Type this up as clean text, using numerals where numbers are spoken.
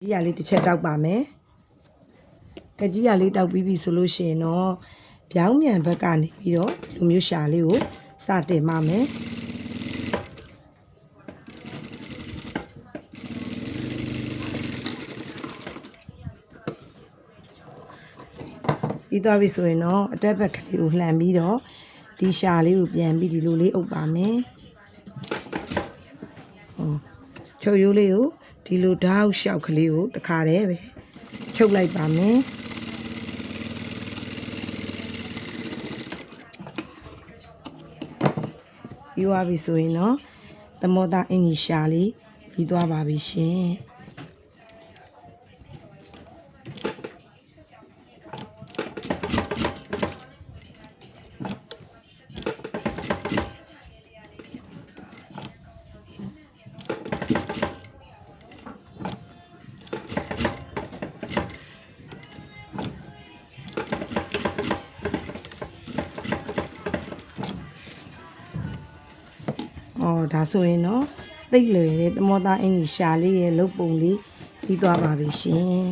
ကြီးရလေးတစ်ချက်တောက်ပါမယ်ကကြီးရလေးတောက်ပြီးပြီဆိုလို့ရှိရင်တော့ပြောင်းမြန်ဘက်ကနေပြီးတော့လူမျိုးရှာလေးကိုစတင်ပါမယ်ပြီးသွားပြီဆိုရင်တော့အတက်ဘက်ကလေးကိုလှန်ပြီးတော့ဒီရှာလေးကိုပြန်ပြီးဒီလိုလေးအုပ်ပါမယ်ချုပ်ရိုးလေးကိုဒီလိုဓာတ်လျှောက်ကလေးကိုတစ်ခါတည်းပဲချုပ်လိုက်ပါမယ်ပြီးသွားပြီဆိုရင်တော့သမောသားအင်ကြီးရှာလေးပြီးသွားပါပြီရှင်ဒါဆိုရင်တော့သိလွယ်တဲ့သမောသားအင်ကြီးရှာလေးရဲ့လုပ်ပုံလေးပြီးသွားပါပြီရှင်